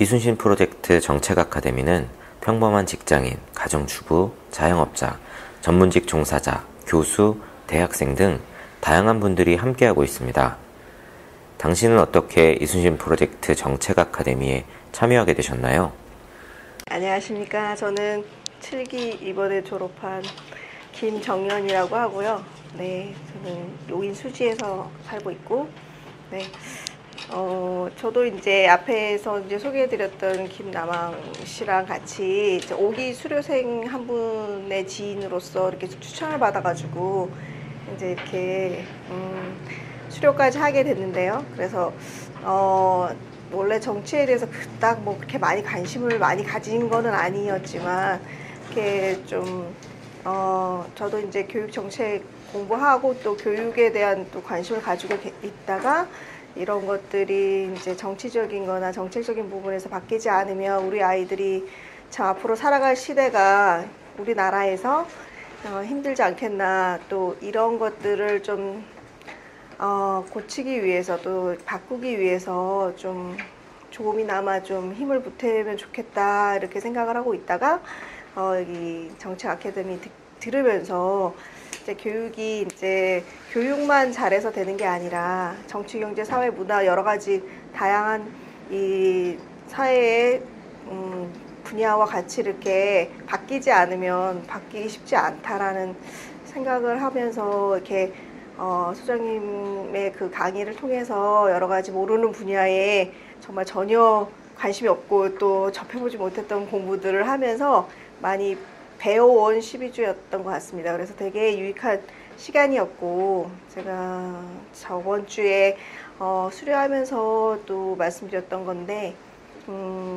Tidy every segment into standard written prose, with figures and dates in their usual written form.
이순신 프로젝트 정책 아카데미는 평범한 직장인, 가정주부, 자영업자, 전문직 종사자, 교수, 대학생 등 다양한 분들이 함께하고 있습니다. 당신은 어떻게 이순신 프로젝트 정책 아카데미에 참여하게 되셨나요? 안녕하십니까. 저는 7기 이번에 졸업한 김정연이라고 하고요. 네, 저는 용인 수지에서 살고 있고, 네, 저도 이제 앞에서 이제 소개해드렸던 김남왕 씨랑 같이 이제 5기 수료생 한 분의 지인으로서 이렇게 추천을 받아가지고 이제 이렇게 수료까지 하게 됐는데요. 그래서 원래 정치에 대해서 딱 뭐 그렇게 많이 관심을 많이 가진 거는 아니었지만 이렇게 좀 저도 이제 교육 정책 공부하고 또 교육에 대한 또 관심을 가지고 있다가 이런 것들이 이제 정치적인 거나 정책적인 부분에서 바뀌지 않으면 우리 아이들이 참 앞으로 살아갈 시대가 우리나라에서 힘들지 않겠나, 또 이런 것들을 좀 고치기 위해서 또 바꾸기 위해서 좀 조금이나마 좀 힘을 보태면 좋겠다 이렇게 생각을 하고 있다가 이 정책 아카데미 들으면서 이제 교육이 이제 교육만 잘해서 되는 게 아니라 정치, 경제, 사회, 문화 여러 가지 다양한 이 사회의 분야와 같이 이렇게 바뀌지 않으면 바뀌기 쉽지 않다라는 생각을 하면서 이렇게 소장님의 그 강의를 통해서 여러 가지 모르는 분야에 정말 전혀 관심이 없고 또 접해보지 못했던 공부들을 하면서 많이 배워온 12주였던 것 같습니다. 그래서 되게 유익한 시간이었고, 제가 저번 주에 수료하면서 또 말씀드렸던 건데,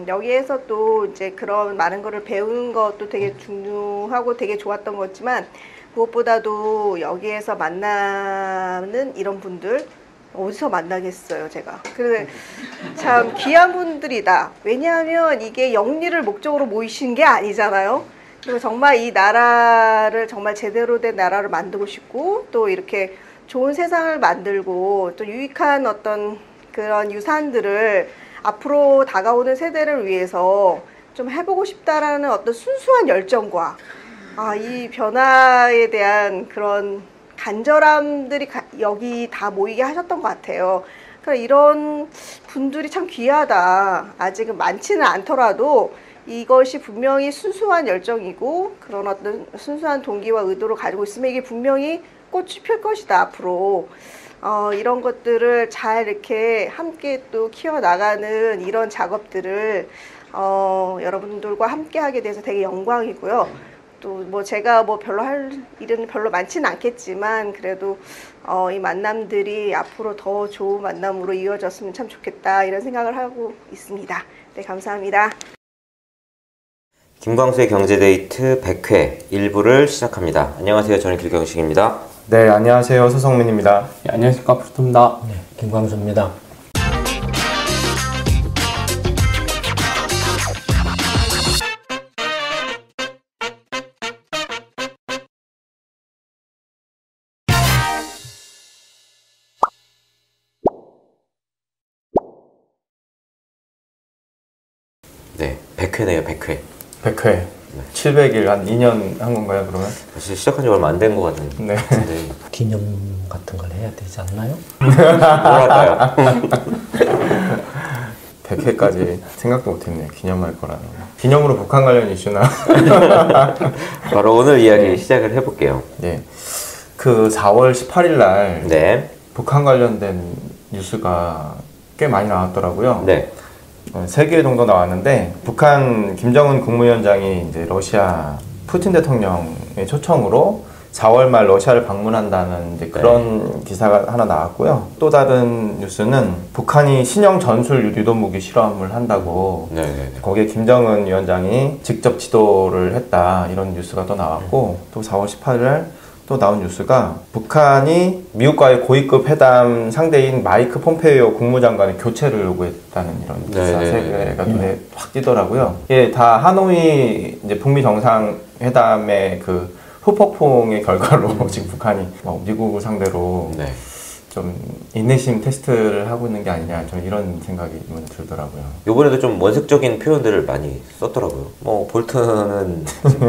여기에서 또 이제 그런 많은 거를 배우는 것도 되게 중요하고 되게 좋았던 거지만, 무엇보다도 여기에서 만나는 이런 분들 어디서 만나겠어요, 제가. 그래서 참 귀한 분들이다. 왜냐하면 이게 영리를 목적으로 모이신 게 아니잖아요. 그리고 정말 이 나라를 정말 제대로 된 나라를 만들고 싶고, 또 이렇게 좋은 세상을 만들고, 또 유익한 어떤 그런 유산들을 앞으로 다가오는 세대를 위해서 좀 해보고 싶다라는 어떤 순수한 열정과 이 변화에 대한 그런 간절함들이 여기 다 모이게 하셨던 것 같아요. 그러니까 이런 분들이 참 귀하다. 아직은 많지는 않더라도 이것이 분명히 순수한 열정이고 그런 어떤 순수한 동기와 의도를 가지고 있으면 이게 분명히 꽃이 필 것이다, 앞으로. 이런 것들을 잘 이렇게 함께 또 키워나가는 이런 작업들을 여러분들과 함께 하게 돼서 되게 영광이고요. 또 뭐 제가 뭐 별로 할 일은 별로 많지는 않겠지만 그래도 이 만남들이 앞으로 더 좋은 만남으로 이어졌으면 참 좋겠다 이런 생각을 하고 있습니다. 네, 감사합니다. 김광수의 경제데이트 100회 1부를 시작합니다. 안녕하세요. 저는 길경식입니다. 네, 안녕하세요. 서성민입니다. 네, 안녕하십니까. 프루토입니다. 네, 김광수입니다. 네, 100회네요, 100회. 100회. 네. 700일 한 2년 한 건가요, 그러면? 사실 시작한 지 얼마 안 된 것 같은데. 네. 기념 같은 걸 해야 되지 않나요? 뭐랄까요? 100회까지 생각도 못했네요. 기념할 거라는. 기념으로 북한 관련 이슈나. 바로 오늘 이야기 시작을 해볼게요. 네. 그 4월 18일 날 네. 북한 관련된 뉴스가 꽤 많이 나왔더라고요. 네. 3개 정도 나왔는데, 북한 김정은 국무위원장이 이제 러시아 푸틴 대통령의 초청으로 4월 말 러시아를 방문한다는 이제 그런 기사가 하나 나왔고요. 또 다른 뉴스는 북한이 신형 전술 유도무기 실험을 한다고, 거기에 김정은 위원장이 직접 지도를 했다, 이런 뉴스가 또 나왔고, 또 4월 18일 또 나온 뉴스가 북한이 미국과의 고위급 회담 상대인 마이크 폼페이오 국무장관의 교체를 요구했다는 이런 기사 3개가 눈에 확 띄더라고요. 이게 다 하노이 이제 북미 정상회담의 그 후폭풍의 결과로 지금 북한이 미국을 상대로 좀 인내심 테스트를 하고 있는 게 아니냐 좀 이런 생각이 들더라고요. 요번에도 좀 원색적인 표현들을 많이 썼더라고요. 뭐 볼턴은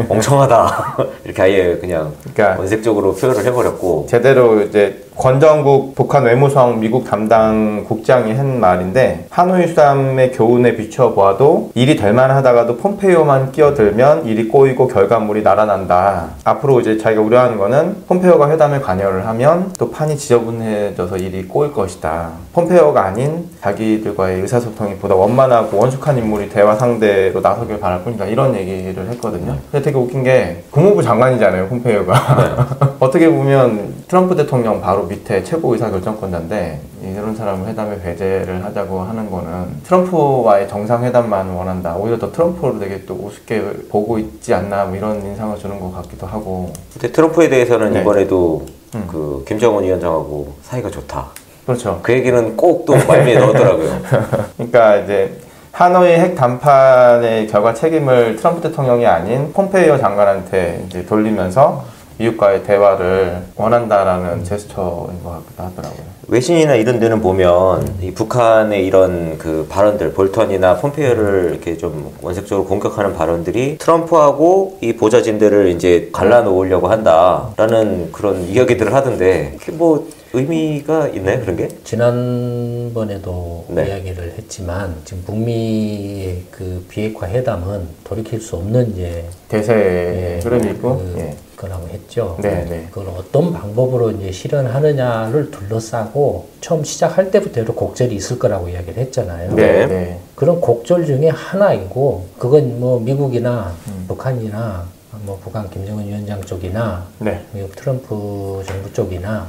멍청하다 이렇게 아예 그냥 그러니까 원색적으로 표현을 해버렸고 제대로 이제 권정국 북한 외무성 미국 담당 국장이 한 말인데 하노이 수담의 교훈에 비춰보아도 일이 될 만하다가도 폼페이오만 끼어들면 일이 꼬이고 결과물이 날아난다. 앞으로 이제 자기가 우려하는 거는 폼페이오가 회담에 관여를 하면 또 판이 지저분해져서 일이 꼬일 것이다. 폼페이오가 아닌 자기들과의 의사소통이 보다 원만하고 원숙한 인물이 대화 상대로 나서길 바랄 뿐이다. 이런 얘기를 했거든요. 근데 되게 웃긴 게 국무부 장관이잖아요, 폼페이오가. 어떻게 보면 트럼프 대통령 바로 밑에 최고 의사결정권자인데 이런 사람을 회담에 배제를 하자고 하는 거는 트럼프와의 정상회담만 원한다. 오히려 더 트럼프를 되게 또 우습게 보고 있지 않나 뭐 이런 인상을 주는 것 같기도 하고. 근데 트럼프에 대해서는 네. 이번에도 그 김정은 위원장하고 사이가 좋다. 그렇죠. 그 얘기는 꼭 또 말미에 넣었더라고요. 그러니까 이제 하노이 핵談판의 결과 책임을 트럼프 대통령이 아닌 폼페이오 장관한테 이제 돌리면서 미국과의 대화를 원한다라는 제스처인 것 같기도 하더라고요. 외신이나 이런 데는 보면 이 북한의 이런 그 발언들, 볼턴이나 폼페이오를 이렇게 좀 원색적으로 공격하는 발언들이 트럼프하고 이 보좌진들을 이제 갈라놓으려고 한다라는 그런 이야기들을 하던데 그게 뭐 의미가 있나요, 그런 게? 지난번에도 네. 이야기를 했지만 지금 북미의 그 비핵화 회담은 돌이킬 수 없는 이제 대세의 흐름이 있고, 거라고 했죠. 네, 네. 그걸 어떤 방법으로 이제 실현하느냐를 둘러싸고 처음 시작할 때부터 곡절이 있을 거라고 이야기를 했잖아요. 네, 네. 그런 곡절 중에 하나이고 그건 뭐 미국이나 북한이나 뭐 북한 김정은 위원장 쪽이나 네. 미국 트럼프 정부 쪽이나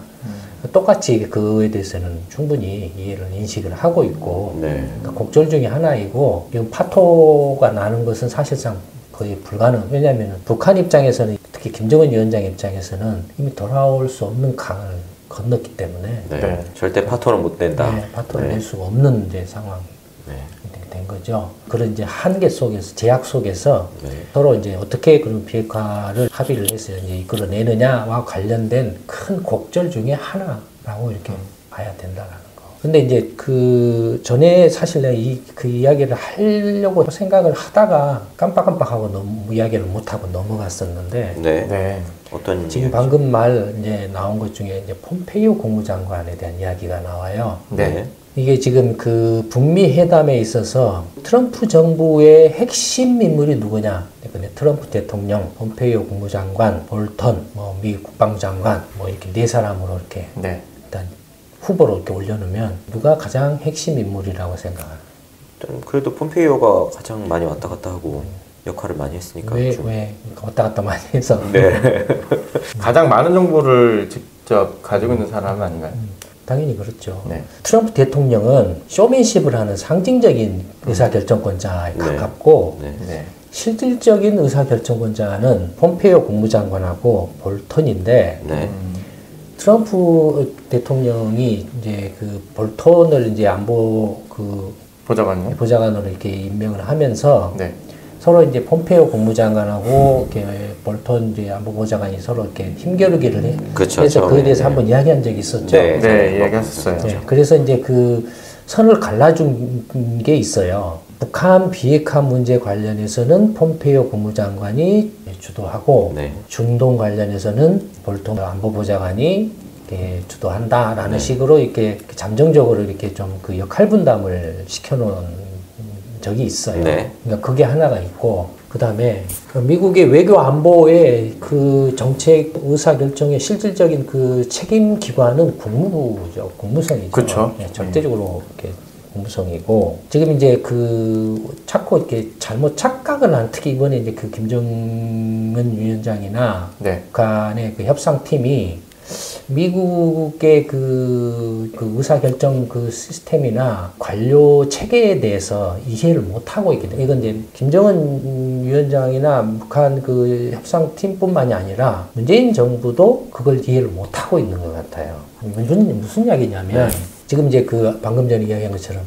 똑같이 그에 대해서는 충분히 이해를 인식을 하고 있고 네. 그러니까 곡절 중에 하나이고 지금 파토가 나는 것은 사실상 거의 불가능. 왜냐하면 북한 입장에서는 특히 김정은 위원장 입장에서는 이미 돌아올 수 없는 강을 건넜기 때문에 네. 네. 절대 파토는 못 낸다. 네, 파토를 네. 낼 수가 없는 이제 상황이 된 거죠. 그런 이제 한계 속에서 제약 속에서 네. 서로 이제 어떻게 그런 비핵화를 합의를 해서 이제 이끌어내느냐와 관련된 큰 곡절 중에 하나라고 이렇게 봐야 된다라는 거. 근데 이제 그 전에 사실 내가 그 이야기를 하려고 생각을 하다가 깜빡깜빡하고 너무 이야기를 못하고 넘어갔었는데 네. 네. 어떤 지금 이야기죠? 방금 말 이제 나온 것 중에 이제 pompeio 국무장관에 대한 이야기가 나와요. 네. 이게 지금 그 북미 회담에 있어서 트럼프 정부의 핵심 인물이 누구냐? 근데 트럼프 대통령, 폼페이오 국무장관, 볼턴, 뭐 미 국방장관, 뭐 이렇게 네 사람으로 이렇게 네. 일단 후보로 이렇게 올려놓으면 누가 가장 핵심 인물이라고 생각하나요? 일단 그래도 폼페이오가 가장 많이 왔다 갔다 하고 역할을 많이 했으니까. 좀. 왜 왔다 갔다 많이 해서 네. 가장 많은 정보를 직접 가지고 있는 사람은 아닌가요? 당연히 그렇죠. 네. 트럼프 대통령은 쇼맨십을 하는 상징적인 의사결정권자에 네. 가깝고 네. 네. 실질적인 의사결정권자는 폼페이오 국무장관하고 볼턴인데 네. 트럼프 대통령이 이제 그 볼턴을 이제 안보 그 보좌관요? 보좌관으로 이렇게 임명을 하면서 네. 서로 이제 폼페이오 국무장관하고 이렇게 볼턴 이제 안보보좌관이 서로 이렇게 힘겨루기를 그쵸, 해서 그에 처음에, 대해서 네. 한번 이야기한 적이 있었죠. 네. 네, 이야기하셨어요. 네, 그래서 이제 그 선을 갈라준 게 있어요. 북한 비핵화 문제 관련해서는 폼페이오 국무장관이 주도하고 네. 중동 관련해서는 볼턴 안보보좌관이 이렇게 주도한다라는 네. 식으로 이렇게 잠정적으로 이렇게 좀 그 역할 분담을 시켜놓은 적이 있어요. 네. 그러니까 그게 하나가 있고 그 다음에 미국의 외교 안보의 그 정책 의사 결정의 실질적인 그 책임 기관은 국무부죠. 국무성이죠. 그쵸. 네, 절대적으로 이렇게 국무성이고 지금 이제 그 자꾸 이렇게 잘못 착각을 한 특히 이번에 이제 그 김정은 위원장이나 네. 북한의 그 협상팀이 미국의 그 의사결정 그 시스템이나 관료 체계에 대해서 이해를 못하고 있기 때문에 이건 이제 김정은 위원장이나 북한 그 협상팀뿐만이 아니라 문재인 정부도 그걸 이해를 못하고 있는 것 같아요. 무슨 이야기냐면 지금 이제 그 방금 전에 이야기한 것처럼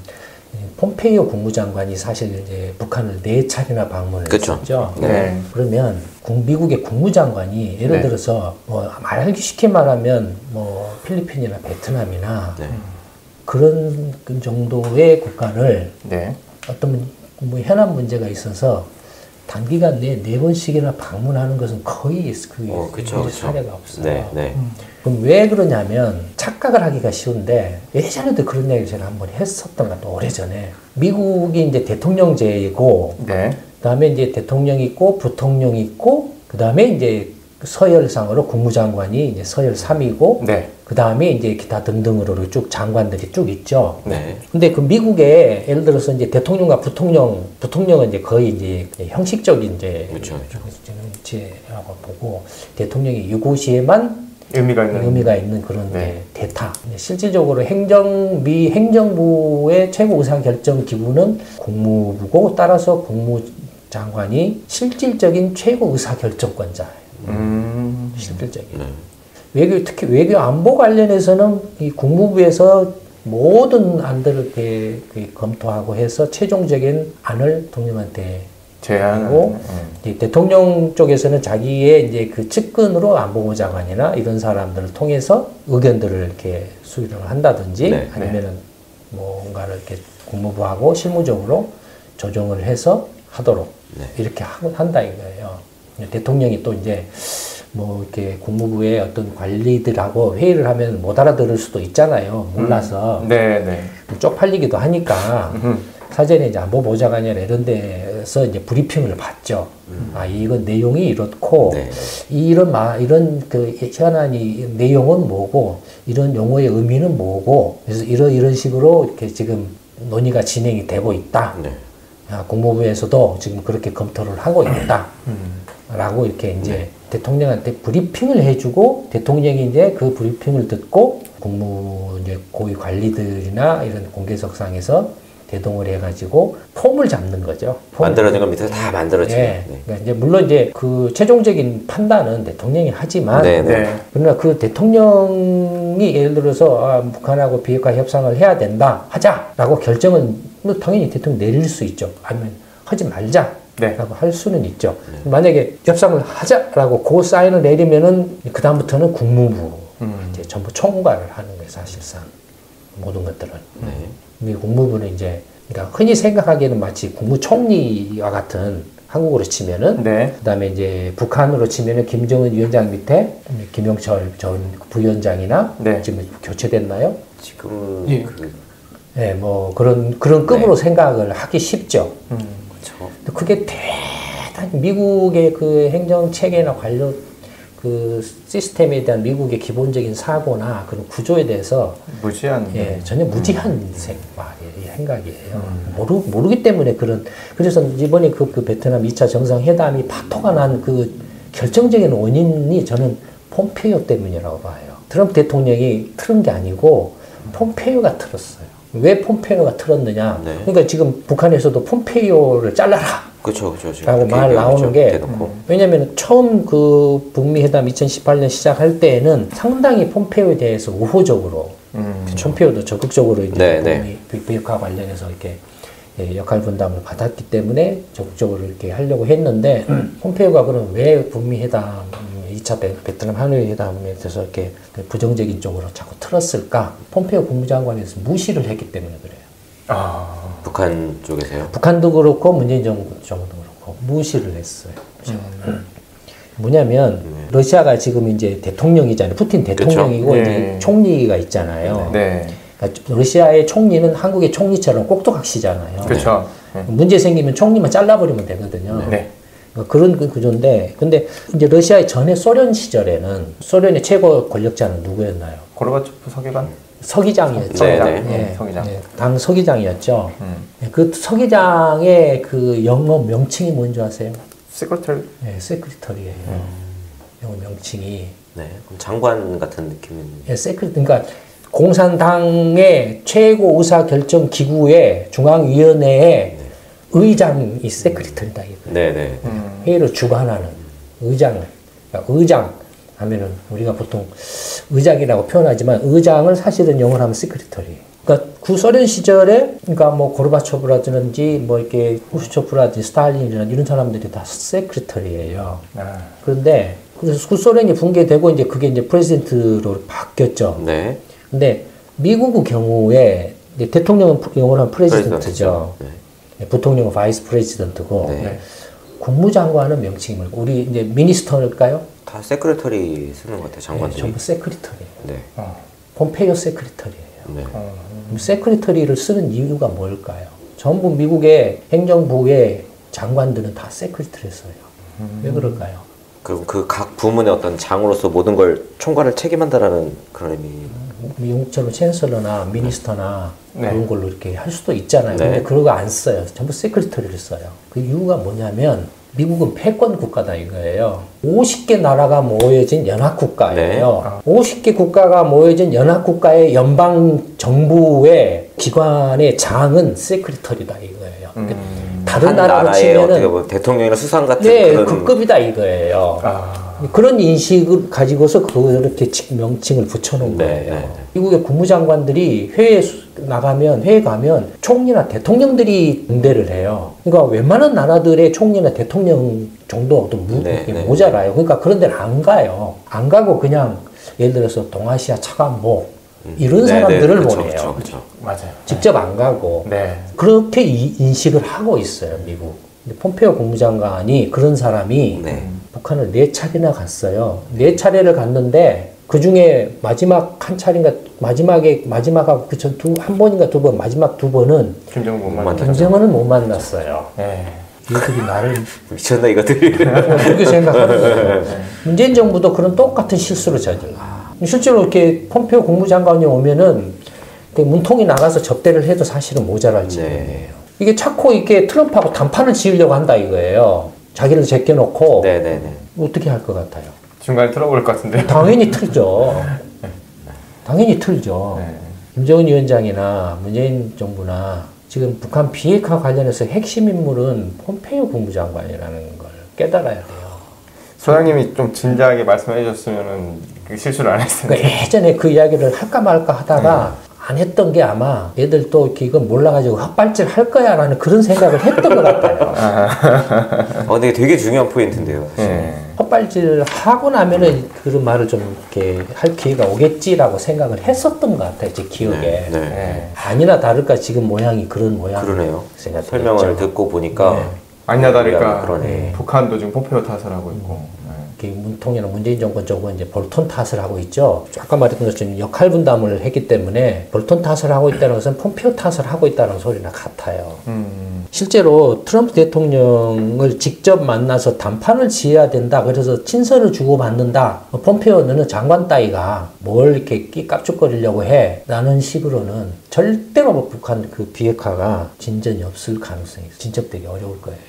폼페이오 국무장관이 사실 이제 북한을 4차례나 방문을 그쵸. 했었죠. 네. 그러면 미국의 국무장관이 예를 네. 들어서 뭐 말하기 쉽게 말하면 뭐 필리핀이나 베트남이나 네. 그런 그 정도의 국가를 네. 어떤 뭐 현안 문제가 있어서 단기간 내에 4번씩이나 방문하는 것은 거의 그 그쵸, 그쵸. 사례가 없어요. 네, 네. 그럼 왜 그러냐면 착각을 하기가 쉬운데 예전에도 그런 얘기를 제가 한번 했었던 것 같아요. 오래전에 미국이 이제 대통령제이고 네. 그다음에 이제 대통령이 있고 부통령이 있고 그다음에 이제 서열상으로 국무장관이 이제 서열 3이고 네. 그다음에 이제 기타 등등으로 쭉 장관들이 쭉 있죠. 네. 근데 그 미국에 예를 들어서 이제 대통령과 부통령은 이제 거의 이제 형식적인 이제 그렇죠, 제라고 보고 대통령이 이곳에만 의미가 있는 그런 네. 대타. 실질적으로 미 행정부의 최고 의사 결정 기구는 국무부고 따라서 국무장관이 실질적인 최고 의사 결정권자예요. 실질적인. 네. 특히 외교 안보 관련해서는 이 국무부에서 모든 안들을 이렇게 검토하고 해서 최종적인 안을 대통령한테 제안하고 대통령 쪽에서는 자기의 이제 그 측근으로 안보부 장관이나 이런 사람들을 통해서 의견들을 이렇게 수렴을 한다든지 네. 아니면은 뭔가를 이렇게 국무부하고 실무적으로 조정을 해서 하도록 이렇게 한다 이거예요. 대통령이 또 이제 뭐 이렇게 국무부의 어떤 관리들하고 회의를 하면 못 알아들을 수도 있잖아요. 몰라서. 네, 네. 쪽팔리기도 하니까 사전에 이제 안보보좌관이나 이런 데서 이제 브리핑을 받죠. 아, 이건 내용이 이렇고, 네. 이런 그 현안이 내용은 뭐고, 이런 용어의 의미는 뭐고, 그래서 이런 식으로 이렇게 지금 논의가 진행이 되고 있다. 네. 국무부에서도 지금 그렇게 검토를 하고 있다. 라고 이렇게 이제 대통령한테 브리핑을 해주고 대통령이 이제 그 브리핑을 듣고 국무 이제 고위 관리들이나 이런 공개석상에서 대동을 해가지고 폼을 잡는 거죠. 만들어진 건 밑에서 다 만들어지네. 네. 그러니까 이제 물론 이제 그 최종적인 판단은 대통령이 하지만 네, 네. 그러나 그 대통령이 예를 들어서 북한하고 비핵화 협상을 해야 된다 하자라고 결정은 뭐 당연히 대통령 내릴 수 있죠. 아니면 하지 말자. 네. 라고 할 수는 있죠. 만약에 협상을 하자라고 그 사인을 내리면은 그다음부터는 국무부 이제 전부 총괄을 하는 거예요, 사실상. 모든 것들은. 이 국무부는 이제 그러니까 흔히 생각하기에는 마치 국무총리와 같은 한국으로 치면은 그다음에 이제 북한으로 치면은 김정은 위원장 밑에 김영철 전 부위원장이나 지금 교체됐나요? 지금 네, 뭐 그런 급으로 생각을 하기 쉽죠. 그렇죠. 그게 대단히 미국의 그 행정 체계나 관료 그 시스템에 대한 미국의 기본적인 사고나 그런 구조에 대해서 무지한 전혀 무지한 생각이에요. 모르기 때문에 그래서 이번에 그 베트남 2차 정상회담이 파토가 난 그 결정적인 원인이 저는 폼페이오 때문이라고 봐요. 트럼프 대통령이 틀은 게 아니고 폼페이오가 틀었어요. 왜 폼페이오가 틀었느냐? 그러니까 지금 북한에서도 폼페이오를 잘라라. 그렇죠. 라고 말 나오는 게 왜냐면 처음 그 북미 회담 2018년 시작할 때에는 상당히 폼페이오에 대해서 우호적으로 폼페이오도 적극적으로 이제 북미 비핵화 관련해서 이렇게 역할 분담을 받았기 때문에 적극적으로 이렇게 하려고 했는데 폼페이오가 그럼 왜 북미 회담 2차 베트남 하노이 회담에 대해서 이렇게 부정적인 쪽으로 자꾸 틀었을까? 폼페이오 국무장관에서 무시를 했기 때문에 그래요. 북한 쪽에서요? 북한도 그렇고 문재인 정부도 그렇고 무시를 했어요. 뭐냐면 러시아가 지금 이제 대통령이잖아요. 푸틴 대통령이고 이제 총리가 있잖아요. 그러니까 러시아의 총리는 한국의 총리처럼 꼭두각시잖아요. 그렇죠. 문제 생기면 총리만 잘라버리면 되거든요. 그런 구조인데, 근데 이제 러시아의 전에 소련 시절에는 소련의 최고 권력자는 누구였나요? 고르바초프 서기관? 서기장이었죠. 서기장. 당 서기장이었죠. 그 서기장의 그 영어 명칭이 뭔지 아세요? 세크리터리. 네, 세크리터리예요. 영어 명칭이. 네, 그럼 장관 같은 느낌은. 그러니까 공산당의 최고 의사 결정 기구의 중앙위원회의 의장이 세크리터리다. 회의를 주관하는 의장. 그러니까 의장 하면은 우리가 보통 의장이라고 표현하지만 의장을 사실은 영어로 하면 시크리터리. 그러니까 구소련 시절에 그러니까 뭐 고르바초프라든지 뭐 이렇게 후슈초프라든지 스탈린이라든지 이런 사람들이 다 세크리터리예요. 그런데 그래서 구소련이 붕괴되고 이제 그게 이제 프레지던트로 바뀌었죠. 네. 근데 미국의 경우에 이제 대통령은 영어로는 프레지던트죠. 네. 부통령은 바이스 프레지던트고 네. 국무장관은 명칭이 뭐고 우리 이제 미니스터일까요? 다 세크레터리 쓰는 것 같아요. 네, 장관들이. 전부 세크리터리예요. 네. 폼페이오 세크리터리예요. 네. 세크리터리를 쓰는 이유가 뭘까요? 전부 미국의 행정부의 장관들은 다 세크리터리를 써요. 왜 그럴까요? 그럼 그 각 부문의 어떤 장으로서 모든 걸 총괄을 책임한다라는 그런 의미. 미국처럼 챈슬러나 미니스터나 네. 그런 걸로 이렇게 할 수도 있잖아요. 네. 근데 그런 거 안 써요. 전부 세크리터리를 써요. 그 이유가 뭐냐면 미국은 패권 국가다 이거예요. 50개 나라가 모여진 연합국가예요. 50개 국가가 모여진 연합국가의 연방 정부의 기관의 장은 세크리터리다 이거예요. 그러니까 다른 한 나라로 나라의 어떻게 치면은 보면 대통령이나 수상 같은 네, 그런 그 급이다 이거예요. 그런 인식을 가지고서 그렇게 명칭을 붙여놓은 네, 거예요. 네, 네. 미국의 국무장관들이 회에 가면 총리나 대통령들이 응대를 해요. 그러니까 웬만한 나라들의 총리나 대통령 정도 어떤 네, 네. 모자라요. 그러니까 그런 데는 안 가요. 안 가고 그냥 예를 들어서 동아시아 차관보 이런 네, 사람들을 네, 그쵸, 보내요. 그쵸. 맞아요. 직접 안 가고 네. 그렇게 인식을 하고 있어요, 미국. 근데 폼페이오 국무장관이 그런 사람이 네. 북한을 4차례나 갔어요. 4차례를 갔는데 그 중에 마지막 한 차례인가 마지막하고 그 전 한 번인가 두 번, 마지막 두 번은 김정은 못 만났죠. 김정은을 못 만났어요. 네. 이들이 나를 미쳤나 이것들이. 그렇게 생각하는 거예요. 문재인 정부도 그런 똑같은 실수를 저질러. 실제로 이렇게 폼페이오 국무장관이 오면은 문통이 나가서 접대를 해도 사실은 모자랄 지경이에요. 이게 자꾸 이렇게 트럼프하고 단판을 지으려고 한다 이거예요. 자기를 제껴놓고 네네네. 어떻게 할 것 같아요? 중간에 틀어볼 것 같은데. 당연히 틀죠. 당연히 틀죠. 네. 김정은 위원장이나 문재인 정부나 지금 북한 비핵화 관련해서 핵심 인물은 폼페이오 국무장관이라는 걸 깨달아야 돼요. 소장님이 좀 진지하게 말씀해 주셨으면은 그 실수를 안 했을 텐데. 그러니까 예전에 그 이야기를 할까 말까 하다가 안 했던 게 아마 얘들 또 이렇게 이건 몰라가지고 헛발질 할 거야라는 그런 생각을 했던 것 같아요. 근데 되게 중요한 포인트인데요. 사실. 네. 헛발질 하고 나면은 그런 말을 좀 이렇게 할 기회가 오겠지라고 생각을 했었던 것 같아요. 제 기억에. 네. 네. 아니나 다를까 지금 모양이 그런 모양. 그러네요. 생각이 설명을 들었죠. 듣고 보니까 네. 아니나 다를까 그러네. 북한도 지금 폼페이오 탓을 하고 있고. 이렇게 문통이나 문재인 정권 쪽은 이제 볼턴 탓을 하고 있죠. 아까 말했던 것처럼 역할 분담을 했기 때문에 볼턴 탓을 하고 있다는 것은 폼페이오 탓을 하고 있다는 소리나 같아요. 실제로 트럼프 대통령을 직접 만나서 단판을 지어야 된다. 그래서 친서를 주고받는다. 폼페이오 너는 장관 따위가 뭘 이렇게 깝죽거리려고 해. 라는 식으로는 절대로 북한 그 비핵화가 진전이 없을 가능성이 진척되기 어려울 거예요.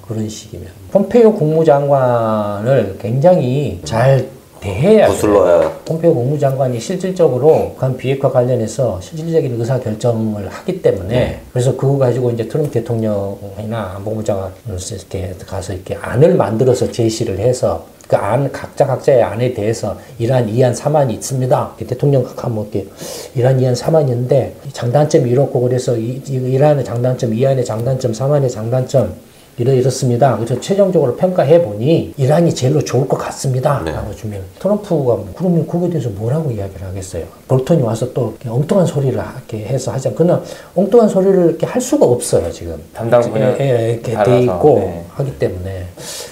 그런 식이면. 폼페이오 국무장관을 굉장히 잘 대해야 돼요. 부슬러야. 폼페이오 국무장관이 실질적으로 북한 비핵화 관련해서 실질적인 의사 결정을 하기 때문에 그래서 그거 가지고 이제 트럼프 대통령이나 안보부 장관을 이렇게 가서 이렇게 안을 만들어서 제시를 해서 그 안 각자의 안에 대해서 이러한 이안 사안이 있습니다. 대통령 하면 이렇게 이러한 이안 사안이 있는데 장단점이 이렇고 그래서 이러한 장단점, 이안의 장단점, 사안의 장단점 이렇습니다. 그래서 최종적으로 평가해 보니 이란이 제일로 좋을 것 같습니다. 네. 라고 주면 트럼프가 그러면 그거에 대해서 뭐라고 이야기를 하겠어요? 볼턴이 와서 또 엉뚱한 소리를 이렇게 해서 하자. 그러나 엉뚱한 소리를 이렇게 할 수가 없어요 지금. 담당 분야 이렇게 달라서, 돼 있고 네. 하기 때문에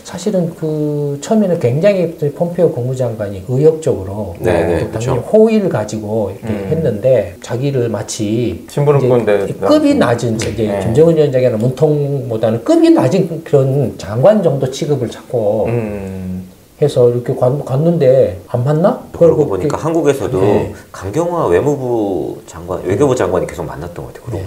사실은 그 처음에는 굉장히 폼페이오 국무장관이 의욕적으로 네, 또 그렇죠. 당연히 호의를 가지고 이렇게 했는데 자기를 마치 심부름꾼데 급이 낮은 이제 네. 김정은 위원장이나 문통보다는 급이 낮은 그런 장관 정도 취급을 자꾸 해서 이렇게 갔는데 안 맞나? 그러고 보니까 한국에서도 네. 강경화 외무부 장관, 외교부 장관이 계속 만났던 것 같아요. 그러고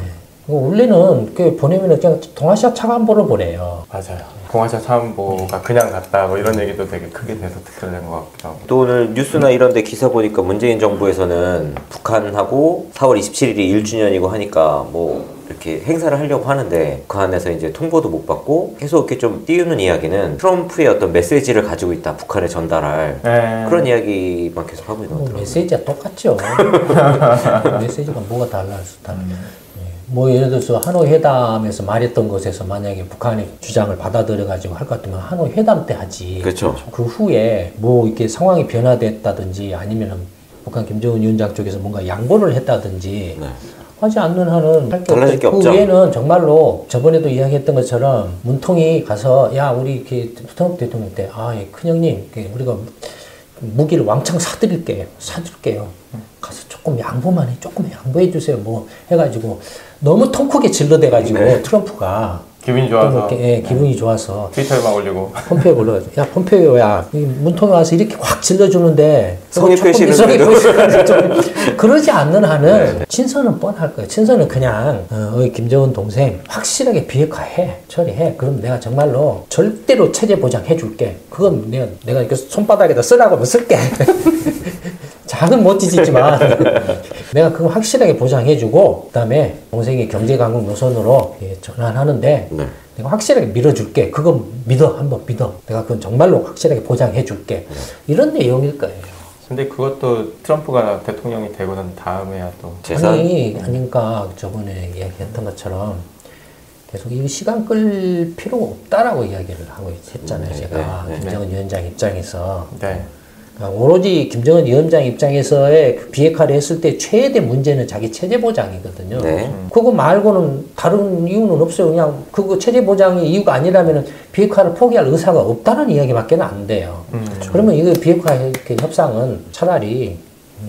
원래는 그 보내면 그냥 동아시아 차관보를 보내요. 맞아요. 동아시아 사안보가 그냥 갔다 뭐 이런 얘기도 되게 크게 돼서 특별한 것 같기도 하고. 또 오늘 뉴스나 이런 데 기사 보니까 문재인 정부에서는 북한하고 4월 27일이 1주년이고 하니까 뭐 이렇게 행사를 하려고 하는데 그 안에서 이제 통보도 못 받고 계속 이렇게 좀 띄우는 이야기는 트럼프의 어떤 메시지를 가지고 있다, 북한에 전달할 그런 이야기만 계속 하고 있는 것 같더라고요. 메시지가 똑같죠. 메시지가 뭐가 달라요? 뭐 예를 들어서 하노이 회담에서 말했던 것에서 만약에 북한이 주장을 받아들여 가지고 할 것 같으면 하노이 회담 때 하지. 그렇죠. 그 후에 뭐 이렇게 상황이 변화됐다든지 아니면은 북한 김정은 위원장 쪽에서 뭔가 양보를 했다든지 네. 하지 않는 한은 할 게 달라질 게 없고, 그 없죠. 외에는 정말로 저번에도 이야기했던 것처럼 문통이 가서 야 우리 이렇게 트럼프 대통령 때 큰형님 우리가 무기를 왕창 사줄게요. 가서 조금 양보만 해. 조금 양보해 주세요. 뭐 해가지고 너무 통 크게 질러대가지고 네. 트럼프가 기분이 좋아서 기분이 좋아서 트위터에 막 올리고 폼페이오 올라가지고 야 폼페이오야 이 문통에 와서 이렇게 확 질러주는데 성의 표시는 좀 그러지 않는 한은 친서는 뻔할 거예요. 친서는 그냥 우리 김정은 동생 확실하게 비핵화해 처리해. 그럼 내가 정말로 절대로 체제 보장해 줄게. 그건 내가 이렇게 손바닥에다 쓰라고 하면 쓸게. 작은 못 지지지만 내가 그거 확실하게 보장해주고 그다음에 동생이 경제강국 노선으로 전환하는데 네. 내가 확실하게 밀어줄게. 그거 한번 믿어. 내가 그건 정말로 확실하게 보장해줄게. 이런 내용일 거예요. 근데 그것도 트럼프가 대통령이 되고 난 다음에야 또 그러니까 저번에 이야기했던 것처럼 계속 이 시간 끌 필요가 없다라고 이야기를 하고 했잖아요. 제가 김정은 위원장 입장에서 오로지 김정은 위원장 입장에서의 그 비핵화를 했을 때 최대 문제는 자기 체제 보장이거든요. 네. 그거 말고는 다른 이유는 없어요. 그냥 그거 체제 보장이 이유가 아니라면 비핵화를 포기할 의사가 없다는 이야기밖에 안 돼요. 그러면 이거 비핵화 협상은 차라리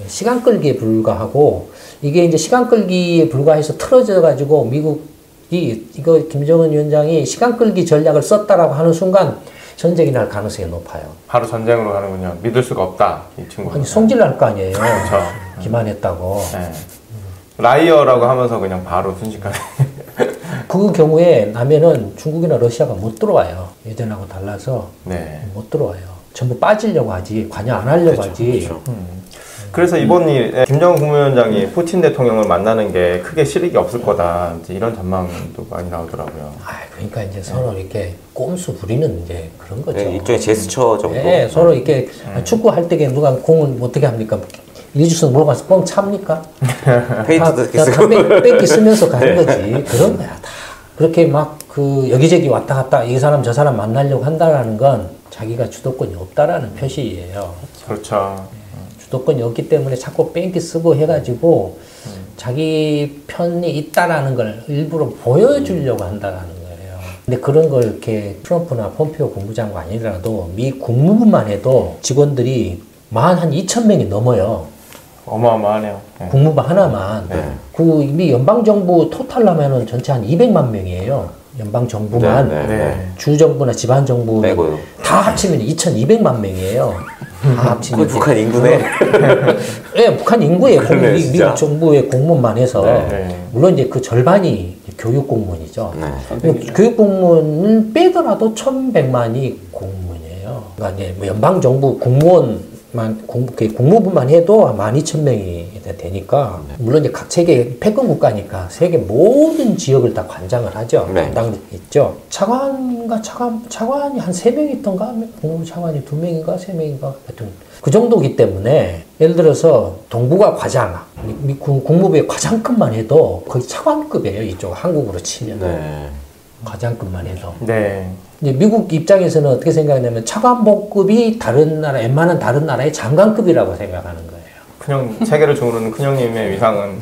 시간 끌기에 불과하고 이게 이제 시간 끌기에 불과해서 틀어져 가지고 미국이 이거 김정은 위원장이 시간 끌기 전략을 썼다라고 하는 순간 전쟁이 날 가능성이 높아요. 바로 전쟁으로 가는군요. 믿을 수가 없다, 이 친구. 아니 성질 날 거 아니에요. 그렇죠. 기만했다고. 네. 라이어라고 하면서 그냥 바로 순식간에. 그 경우에 나면은 중국이나 러시아가 못 들어와요. 예전하고 달라서 네. 못 들어와요. 전부 빠지려고 하지 관여 안 하려고 하지. 그래서 이번 일에 김정은 국무위원장이 푸틴 대통령을 만나는 게 크게 실익이 없을 거다. 이제 이런 전망도 많이 나오더라고요. 그러니까 이제 서로 이렇게 꼼수 부리는 이제 그런 거죠. 네, 일종의 제스처 정도. 네, 서로 이렇게 축구할 때 누가 공을 어떻게 합니까? 이주선 몰고 가서 뻥 찹니까? 페인트도 이렇게 쓰고. 뺑기 쓰면서 가는 거지. 그런 거야 다. 그렇게 막 그 여기저기 왔다 갔다 이 사람 저 사람 만나려고 한다라는 건 자기가 주도권이 없다라는 표시예요. 그렇죠. 주도권이 없기 때문에 자꾸 뺑기 쓰고 해가지고 자기 편이 있다라는 걸 일부러 보여주려고 한다라는 거예요. 근데 그런 걸 이렇게 트럼프나 폼페이오 국무장관 아니더라도 미 국무부만 해도 직원들이 한 2,000명이 넘어요. 어마어마하네요. 네. 국무부 하나만. 그 미 연방정부 토탈하면은 전체 한 200만 명이에요. 연방정부만. 네. 주정부나 지방정부 빼고요. 다 합치면 2,200만 명이에요. 다 합치면. 북한 인구네. 네, 북한 인구예요. 그러네, 미국 진짜. 정부의 공무원만 해서. 네. 물론 물론 이제 그 절반이 교육 공무원이죠. 네. 교육 공무원을 빼더라도 1,100만이 공무원이에요. 그러니까 이제 뭐 연방정부 공무원만, 국무부만 해도 12,000명이 되니까, 물론 이제 각 세계 패권 국가니까 세계 모든 지역을 다 관장을 하죠. 네. 담당 있죠. 차관이 한 3명 있던가? 국무부 차관이 2명인가? 3명인가? 하여튼 그 정도기 때문에, 예를 들어서 동부가 과장, 국무부의 과장급만 해도 거의 차관급이에요. 이쪽 한국으로 치면. 네. 과장급만 해도. 네. 이제 미국 입장에서는 어떻게 생각하냐면 차관복급이 웬만한 다른 나라의 장관급이라고 생각하는 거예요. 큰형, 세계를 주무르는 큰형님의 위상은.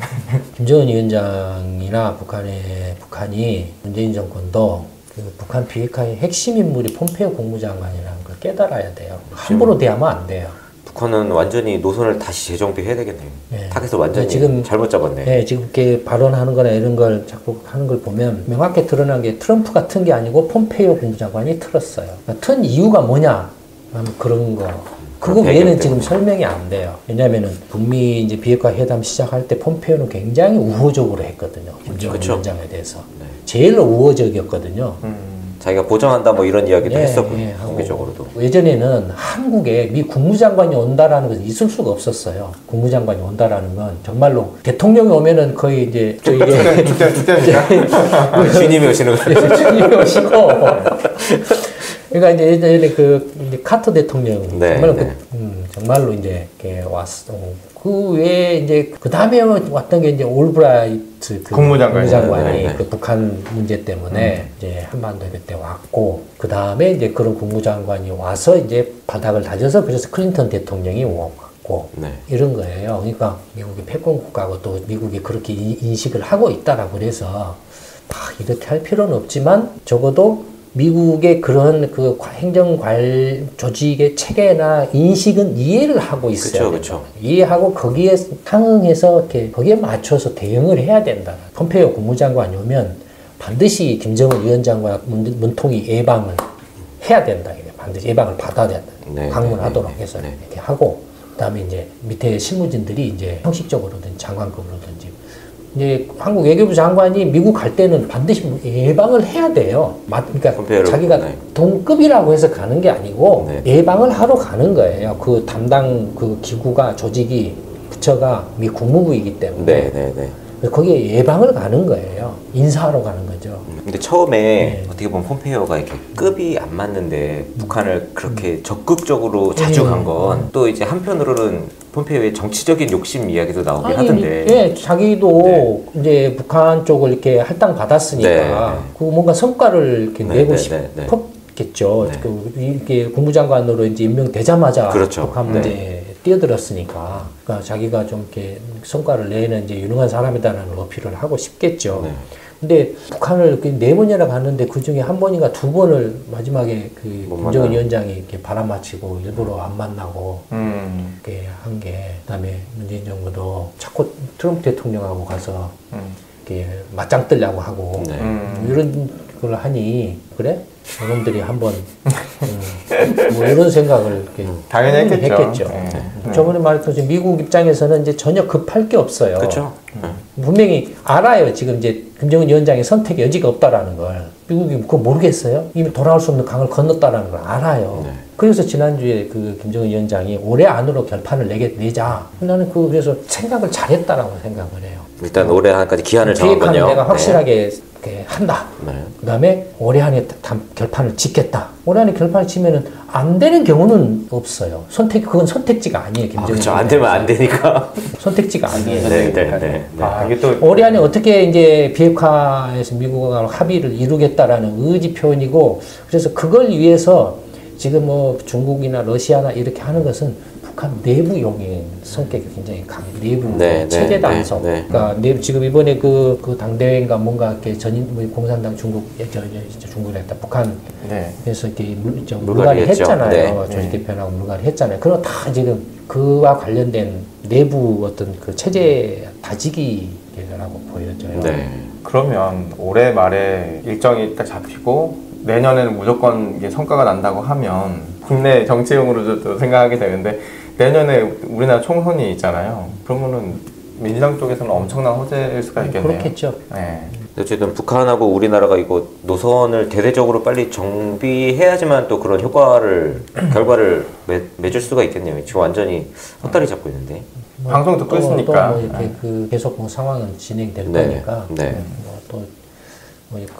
김정은 위원장이나 북한이 문재인 정권도 그 북한 비핵화의 핵심 인물이 폼페이오 국무장관이라는 걸 깨달아야 돼요. 함부로 대하면 안 돼요. 북한은 완전히 노선을 다시 재정비해야 되겠네요. 네. 타겟을 완전히 지금 잘못 잡았네. 네, 지금 이렇게 발언하는 거나 이런 걸 자꾸 하는 걸 보면 명확히 드러난 게 트럼프가 튼 게 아니고 폼페이오 국무장관이 틀었어요. 그러니까 튼 이유가 뭐냐? 그런 거. 그거 외에는 지금 설명이 안 돼요. 왜냐면은 북미 이제 비핵화 회담 시작할 때 폼페이오는 굉장히 우호적으로 했거든요. 김정은 그쵸. 위원장에 대해서. 제일 우호적이었거든요. 자기가 보정한다 뭐 이런 이야기도 예, 했었군요. 예, 하고 공개적으로도. 예전에는 한국에 미 국무장관이 온다라는 것은 있을 수가 없었어요. 국무장관이 온다라는 건 정말로 대통령이 오면은 거의 이제 죽됩니까? 주님이 오시는 거예요. 주님이 오시고 그러니까 이제 예전에 그 이제 카터 대통령 네, 정말로 네. 정말로 이제 이렇게 왔어. 그 외에 이제 그 다음에 왔던 게 이제 올브라이트 그 국무장관이 네, 네. 그 북한 문제 때문에 이제 한반도 해협 때 왔고 그 다음에 이제 그런 국무장관이 와서 이제 바닥을 다져서 그래서 클린턴 대통령이 왔고 네. 이런 거예요. 그러니까 미국이 패권 국가고 또 미국이 그렇게 인식을 하고 있다라고 그래서 막 이렇게 할 필요는 없지만 적어도 미국의 그런 그 행정관 조직의 체계나 인식은 이해를 하고 있어요. 그쵸. 이해하고 거기에 상응해서 이렇게 거기에 맞춰서 대응을 해야 된다. 폼페이오 국무장관이 오면 반드시 김정은 위원장과 문통이 예방을 해야 된다. 반드시 예방을 받아야 된다. 네, 방문하도록 네, 해서 네. 이렇게 하고 그다음에 이제 밑에 실무진들이 이제 형식적으로든지 장관급으로든지 이제 한국 외교부 장관이 미국 갈 때는 반드시 예방을 해야 돼요. 그러니까 폼페이오를, 자기가 네. 동급이라고 해서 가는 게 아니고 네. 예방을 하러 가는 거예요. 그 담당 그 기구가 조직이 부처가 미 국무부이기 때문에 거기에 예방을 가는 거예요. 인사하러 가는 거죠. 근데 처음에 어떻게 보면 폼페이오가 이렇게 급이 안 맞는데 북한을 그렇게 적극적으로 자주 간 건 또 이제 한편으로는 폼페이오의 정치적인 욕심 이야기도 나오긴 하던데. 예, 자기도 이제 북한 쪽을 이렇게 할당 받았으니까 그 뭔가 성과를 이렇게 내고 싶었겠죠. 네. 그 이렇게 국무장관으로 이제 임명되자마자 그렇죠. 북한 문제에 뛰어들었으니까 그러니까 자기가 좀 이렇게 성과를 내는 이제 유능한 사람이다라는 어필을 하고 싶겠죠. 네. 근데 북한을 네 번이나 갔는데 그 중에 한 번인가 두 번을 마지막에 그 김정은 위원장이 이렇게 바람맞히고 일부러 안 만나고 이렇게 한 게 그다음에 문재인 정부도 자꾸 트럼프 대통령하고 가서 이렇게 맞짱 뜨려고 하고 이런 걸 하니 그래? 저놈들이 한번 뭐 이런 생각을 이렇게 당연히 했겠죠. 저번에 말했듯이 미국 입장에서는 이제 전혀 급할 게 없어요. 그렇죠. 분명히 알아요. 지금 이제 김정은 위원장의 선택의 여지가 없다라는 걸. 미국이 그거 모르겠어요? 이미 돌아올 수 없는 강을 건넜다라는 걸 알아요. 네. 그래서 지난주에 그 김정은 위원장이 올해 안으로 결판을 내자. 나는 그래서 생각을 잘했다라고 생각을 해요. 일단 올해 안까지 기한을 정하군요. 계획하는 내가 확실하게 이렇게 한다. 네. 그 다음에 올해 안에 결판을 짓겠다. 올해 안에 결판을 치면은 안 되는 경우는 없어요. 그건 선택지가 아니에요. 김정은. 그렇죠. 안 되면 안 되니까. 선택지가 아니에요. 네. 이게 또 올해 안에 어떻게 이제 비핵화에서 미국하고 합의를 이루겠다라는 의지 표현이고, 그래서 그걸 위해서 지금 뭐 중국이나 러시아나 이렇게 하는 것은 북한 내부용인 성격이 굉장히 내부 체제 단속. 그러니까 지금 이번에 그 당대회인가 뭔가 이렇게 공산당 중국이랬다 북한 그래서 이렇게 물갈이 했잖아요. 조직 개편하고 물갈이 했잖아요. 그럼 다 지금 그와 관련된 내부 어떤 그 체제 다지기라고 보여져요. 그러면 올해 말에 일정이 딱 잡히고 내년에는 무조건 이게 성과가 난다고 하면 국내 정치용으로도 생각하게 되는데 내년에 우리나라 총선이 있잖아요. 그러면은 민주당 쪽에서는 엄청난 호재일 수가 있겠네요. 그렇겠죠. 네. 어쨌든 북한하고 우리나라가 이거 노선을 대대적으로 빨리 정비해야지만 또 그런 결과를 맺을 수가 있겠네요. 지금 완전히 헛다리 잡고 있는데. 방송 듣고 있으니까. 또 이렇게 계속 상황은 진행될 거니까.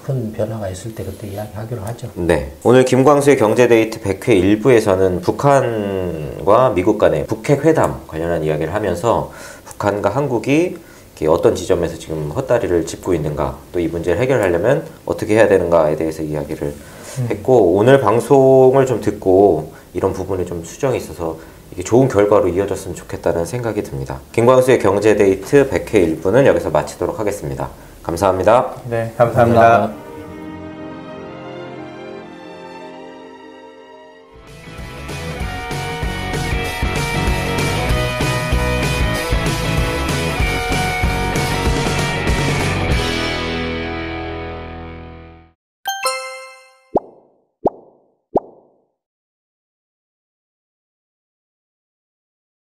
큰 변화가 있을 때 그때 이야기하기로 하죠. 네. 오늘 김광수의 경제데이트 100회 1부에서는 북한과 미국 간의 북핵 회담 관련한 이야기를 하면서 북한과 한국이 어떤 지점에서 지금 헛다리를 짚고 있는가, 또 이 문제를 해결하려면 어떻게 해야 되는가에 대해서 이야기를 했고, 오늘 방송을 좀 듣고 이런 부분에 좀 수정이 있어서 이게 좋은 결과로 이어졌으면 좋겠다는 생각이 듭니다. 김광수의 경제데이트 100회 1부는 여기서 마치도록 하겠습니다. 감사합니다. 네, 감사합니다.